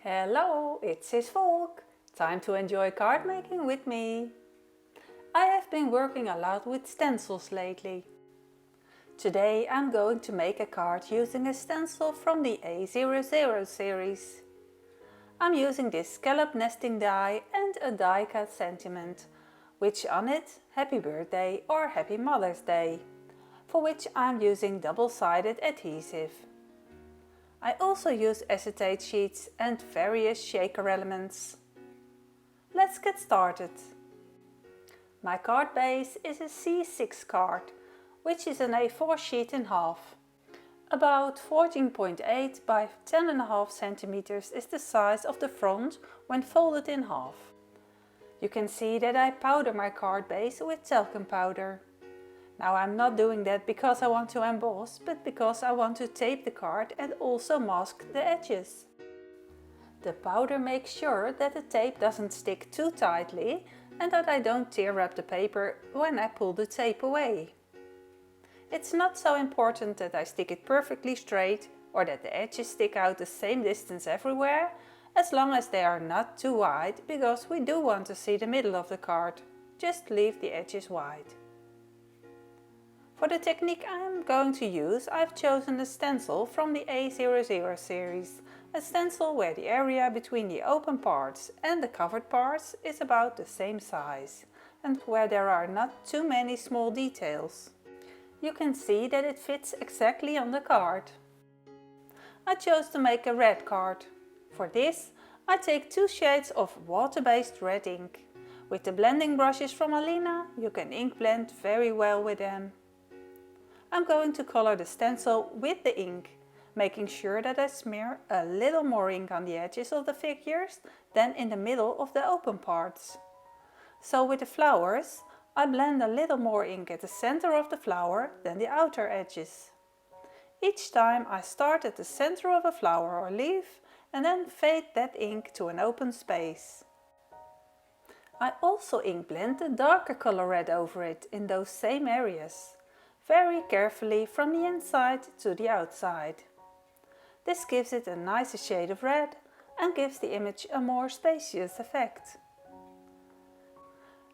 Hello, it's Cisvolk. Time to enjoy card making with me. I have been working a lot with stencils lately. Today I'm going to make a card using a stencil from the A00 series. I'm using this scallop nesting die and a die cut sentiment, which on it Happy Birthday or Happy Mother's Day, for which I'm using double-sided adhesive. I also use acetate sheets and various shaker elements. Let's get started. My card base is a C6 card, which is an A4 sheet in half. About 14.8 by 10.5 centimeters is the size of the front when folded in half. You can see that I powder my card base with talcum powder. Now I'm not doing that because I want to emboss, but because I want to tape the card and also mask the edges. The powder makes sure that the tape doesn't stick too tightly and that I don't tear up the paper when I pull the tape away. It's not so important that I stick it perfectly straight or that the edges stick out the same distance everywhere, as long as they are not too wide, because we do want to see the middle of the card. Just leave the edges wide. For the technique I am going to use, I've chosen a stencil from the A00 series, a stencil where the area between the open parts and the covered parts is about the same size and where there are not too many small details. You can see that it fits exactly on the card. I chose to make a red card. For this, I take 2 shades of water-based red ink. With the blending brushes from Alina, you can ink blend very well with them. I'm going to color the stencil with the ink, making sure that I smear a little more ink on the edges of the figures than in the middle of the open parts. So with the flowers, I blend a little more ink at the center of the flower than the outer edges. Each time I start at the center of a flower or leaf and then fade that ink to an open space. I also ink blend the darker color red over it in those same areas, very carefully from the inside to the outside. This gives it a nicer shade of red and gives the image a more spacious effect.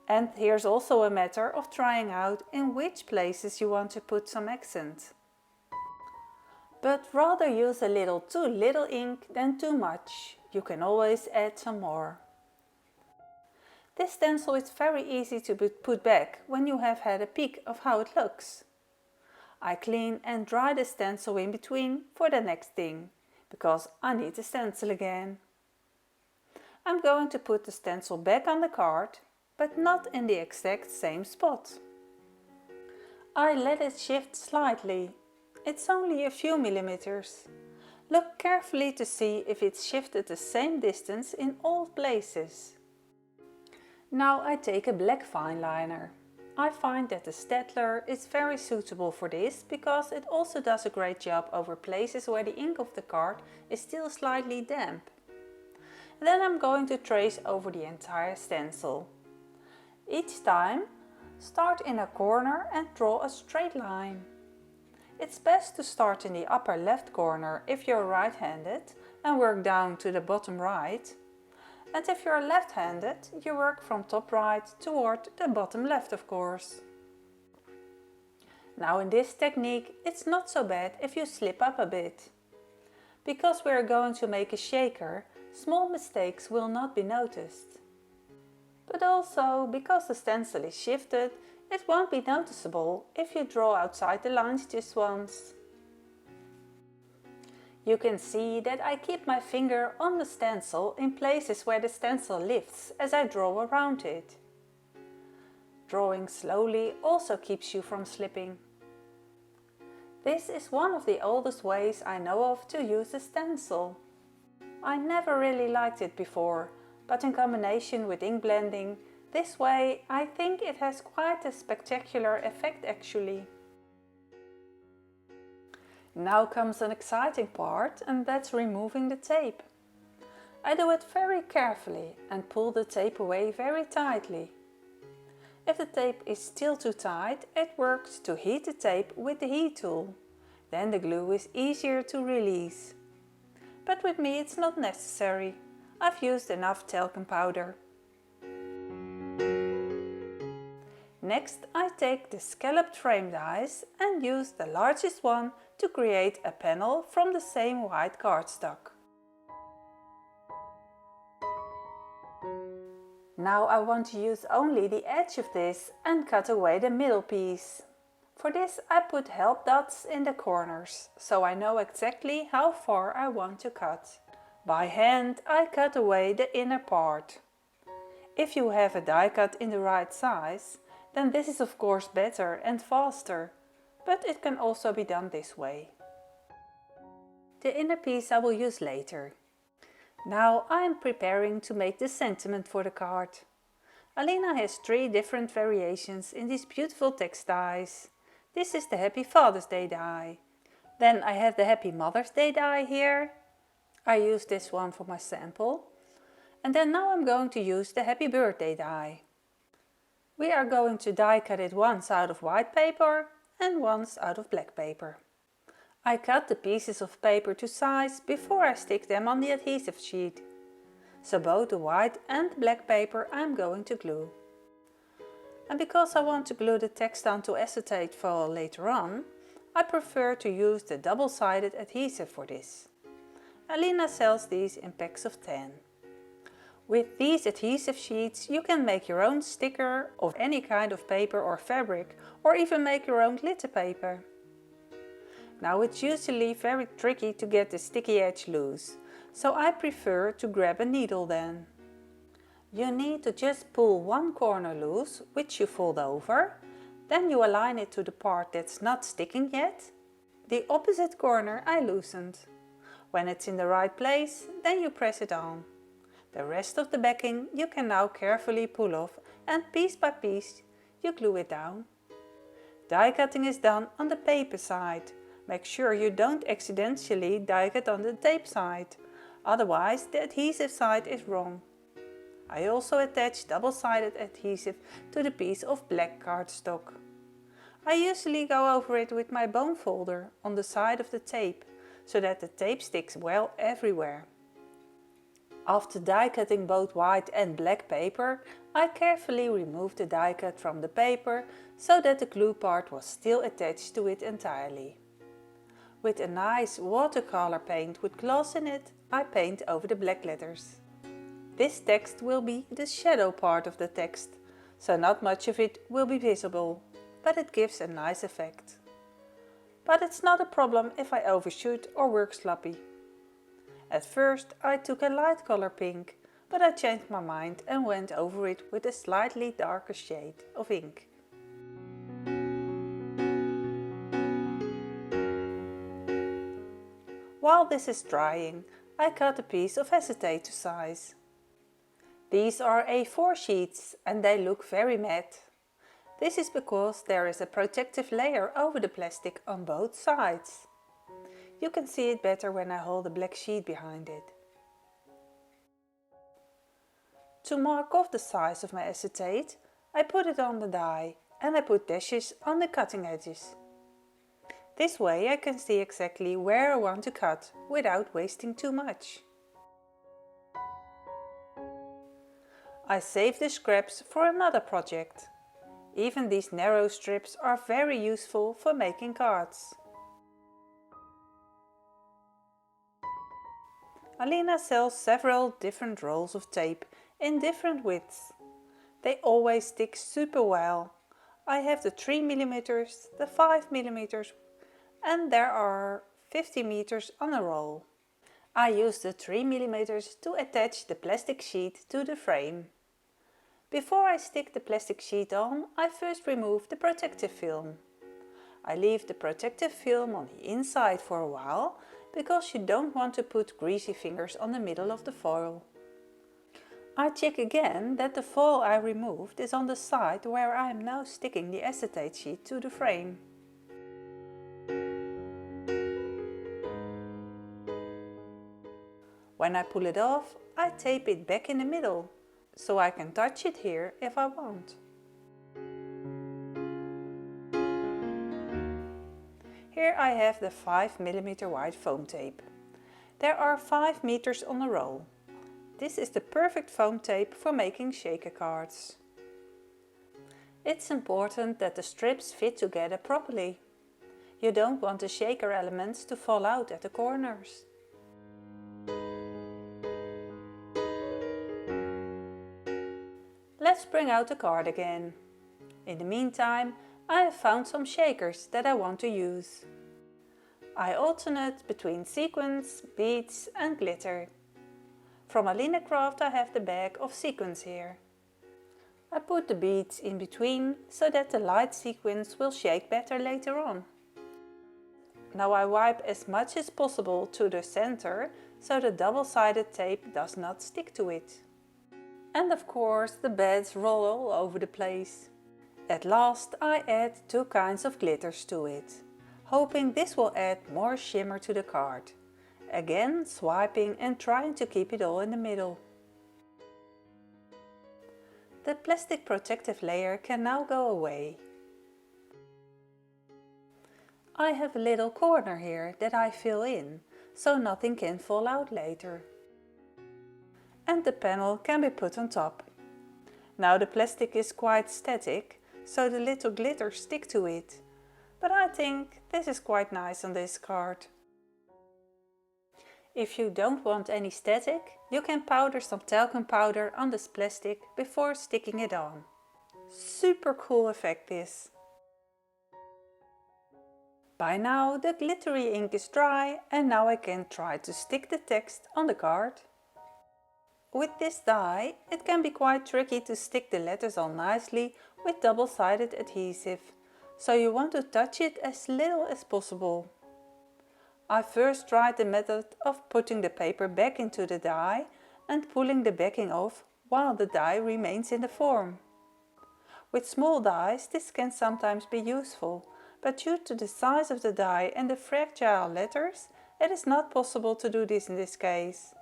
And here's also a matter of trying out in which places you want to put some accent. But rather use a little too little ink than too much. You can always add some more. This stencil is very easy to put back when you have had a peek of how it looks. I clean and dry the stencil in between for the next thing, because I need the stencil again. I'm going to put the stencil back on the card, but not in the exact same spot. I let it shift slightly. It's only a few millimeters. Look carefully to see if it's shifted the same distance in all places. Now I take a black fine liner. I find that the Staedtler is very suitable for this because it also does a great job over places where the ink of the card is still slightly damp. Then I'm going to trace over the entire stencil. Each time, start in a corner and draw a straight line. It's best to start in the upper left corner if you're right-handed and work down to the bottom right. And if you're left-handed, you work from top right toward the bottom left, of course. Now in this technique, it's not so bad if you slip up a bit. Because we're going to make a shaker, small mistakes will not be noticed. But also, because the stencil is shifted, it won't be noticeable if you draw outside the lines just once. You can see that I keep my finger on the stencil in places where the stencil lifts as I draw around it. Drawing slowly also keeps you from slipping. This is one of the oldest ways I know of to use a stencil. I never really liked it before, but in combination with ink blending, this way I think it has quite a spectacular effect actually. Now comes an exciting part, and that's removing the tape. I do it very carefully and pull the tape away very tightly. If the tape is still too tight, it works to heat the tape with the heat tool. Then the glue is easier to release. but with me it's not necessary. I've used enough talcum powder. Next I take the scalloped frame dies and use the largest one to create a panel from the same white cardstock. Now I want to use only the edge of this and cut away the middle piece. For this I put help dots in the corners, so I know exactly how far I want to cut. By hand I cut away the inner part. If you have a die cut in the right size, then this is of course better and faster, but it can also be done this way. The inner piece I will use later. Now I am preparing to make the sentiment for the card. Alina has 3 different variations in these beautiful text dies. This is the Happy Father's Day die. Then I have the Happy Mother's Day die here. I use this one for my sample. And then now I'm going to use the Happy Birthday die. We are going to die cut it once out of white paper and once out of black paper. I cut the pieces of paper to size before I stick them on the adhesive sheet. So both the white and black paper I'm going to glue. And because I want to glue the text onto acetate foil later on, I prefer to use the double-sided adhesive for this. Alina sells these in packs of 10. With these adhesive sheets you can make your own sticker of any kind of paper or fabric, or even make your own glitter paper. Now it's usually very tricky to get the sticky edge loose, so I prefer to grab a needle then. You need to just pull one corner loose, which you fold over, then you align it to the part that's not sticking yet. The opposite corner I loosened. When it's in the right place, then you press it on. The rest of the backing you can now carefully pull off and piece by piece you glue it down. Die cutting is done on the paper side. Make sure you don't accidentally die cut on the tape side, otherwise the adhesive side is wrong. I also attach double-sided adhesive to the piece of black cardstock. I usually go over it with my bone folder on the side of the tape, so that the tape sticks well everywhere. After die cutting both white and black paper, I carefully removed the die cut from the paper so that the glue part was still attached to it entirely. With a nice watercolor paint with gloss in it, I paint over the black letters. This text will be the shadow part of the text, so not much of it will be visible, but it gives a nice effect. But it's not a problem if I overshoot or work sloppy. At first I took a light color pink, but I changed my mind and went over it with a slightly darker shade of ink. While this is drying, I cut a piece of acetate to size. These are A4 sheets and they look very matte. This is because there is a protective layer over the plastic on both sides. You can see it better when I hold a black sheet behind it. To mark off the size of my acetate, I put it on the die and I put dashes on the cutting edges. This way I can see exactly where I want to cut without wasting too much. I save the scraps for another project. Even these narrow strips are very useful for making cards. Alina sells several different rolls of tape in different widths. They always stick super well. I have the 3mm, the 5mm and there are 50 meters on a roll. I use the 3mm to attach the plastic sheet to the frame. Before I stick the plastic sheet on, I first remove the protective film. I leave the protective film on the inside for a while, because you don't want to put greasy fingers on the middle of the foil. I check again that the foil I removed is on the side where I am now sticking the acetate sheet to the frame. When I pull it off, I tape it back in the middle, so I can touch it here if I want. Here I have the 5mm white foam tape. There are 5 meters on a roll. This is the perfect foam tape for making shaker cards. It's important that the strips fit together properly. You don't want the shaker elements to fall out at the corners. Let's bring out the card again. In the meantime, I have found some shakers that I want to use. I alternate between sequins, beads and glitter. From ALINACRAFT I have the bag of sequins here. I put the beads in between so that the light sequins will shake better later on. Now I wipe as much as possible to the center so the double-sided tape does not stick to it. And of course the beads roll all over the place. At last I add 2 kinds of glitters to it, hoping this will add more shimmer to the card. Again swiping and trying to keep it all in the middle. The plastic protective layer can now go away. I have a little corner here that I fill in, so nothing can fall out later. And the panel can be put on top. Now the plastic is quite static, so the little glitters stick to it. But I think this is quite nice on this card. If you don't want any static, you can powder some talcum powder on this plastic before sticking it on. Super cool effect this. By now the glittery ink is dry and now I can try to stick the text on the card. With this die, it can be quite tricky to stick the letters on nicely with double-sided adhesive, so you want to touch it as little as possible. I first tried the method of putting the paper back into the die and pulling the backing off while the die remains in the form. With small dies this can sometimes be useful, but due to the size of the die and the fragile letters, it is not possible to do this in this case.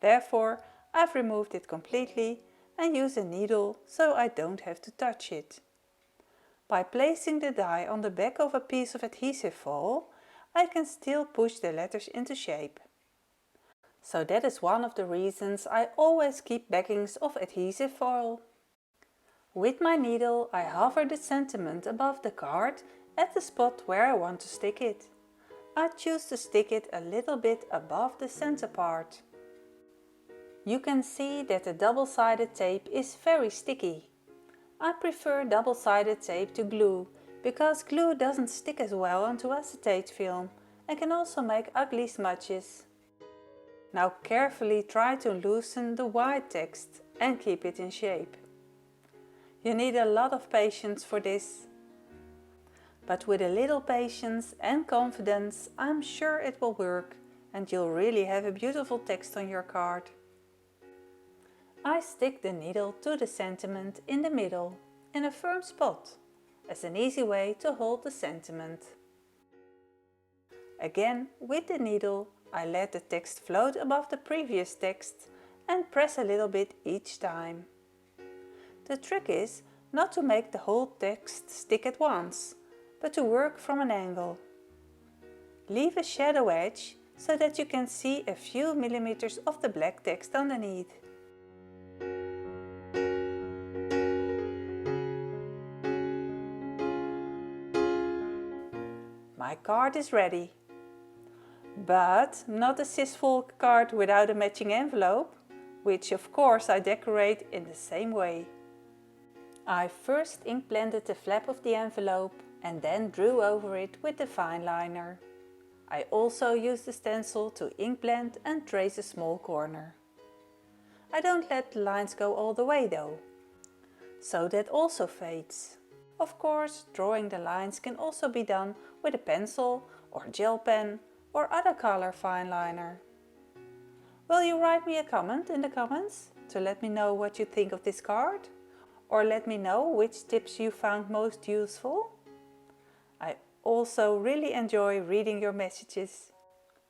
Therefore, I've removed it completely and use a needle so I don't have to touch it. By placing the die on the back of a piece of adhesive foil, I can still push the letters into shape. So that is one of the reasons I always keep backings of adhesive foil. With my needle I hover the sentiment above the card at the spot where I want to stick it. I choose to stick it a little bit above the center part. You can see that the double-sided tape is very sticky. I prefer double-sided tape to glue, because glue doesn't stick as well onto acetate film and can also make ugly smudges. Now carefully try to loosen the white text and keep it in shape. You need a lot of patience for this. But with a little patience and confidence, I'm sure it will work and you'll really have a beautiful text on your card. I stick the needle to the sentiment in the middle, in a firm spot, as an easy way to hold the sentiment. Again, with the needle, I let the text float above the previous text and press a little bit each time. The trick is not to make the whole text stick at once, but to work from an angle. Leave a shadow edge so that you can see a few millimeters of the black text underneath. My card is ready. But not a Cisvolk card without a matching envelope, which of course I decorate in the same way. I first ink blended the flap of the envelope and then drew over it with the fine liner. I also used the stencil to ink blend and trace a small corner. I don't let the lines go all the way though, so that also fades. Of course, drawing the lines can also be done with a pencil or gel pen or other color fine liner. Will you write me a comment in the comments to let me know what you think of this card? Or let me know which tips you found most useful? I also really enjoy reading your messages.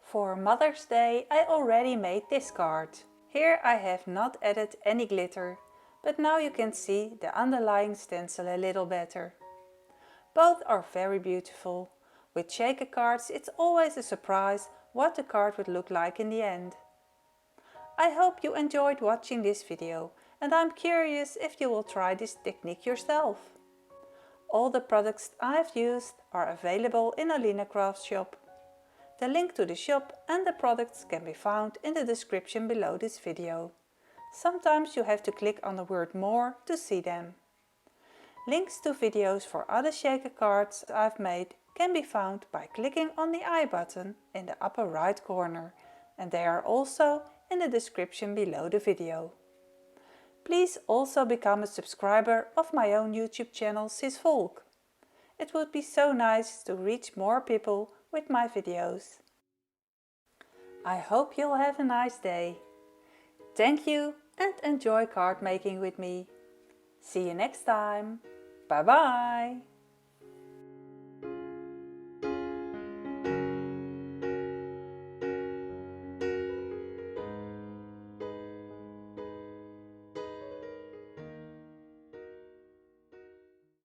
For Mother's Day I already made this card. Here I have not added any glitter, but now you can see the underlying stencil a little better. Both are very beautiful. With shaker cards it's always a surprise what the card would look like in the end. I hope you enjoyed watching this video and I'm curious if you will try this technique yourself. All the products I've used are available in ALINACRAFT shop. The link to the shop and the products can be found in the description below this video. Sometimes you have to click on the word more to see them. Links to videos for other shaker cards I've made can be found by clicking on the I button in the upper right corner, and they are also in the description below the video. Please also become a subscriber of my own YouTube channel Cisvolk. It would be so nice to reach more people with my videos. I hope you'll have a nice day. Thank you and enjoy card making with me. See you next time. Bye bye!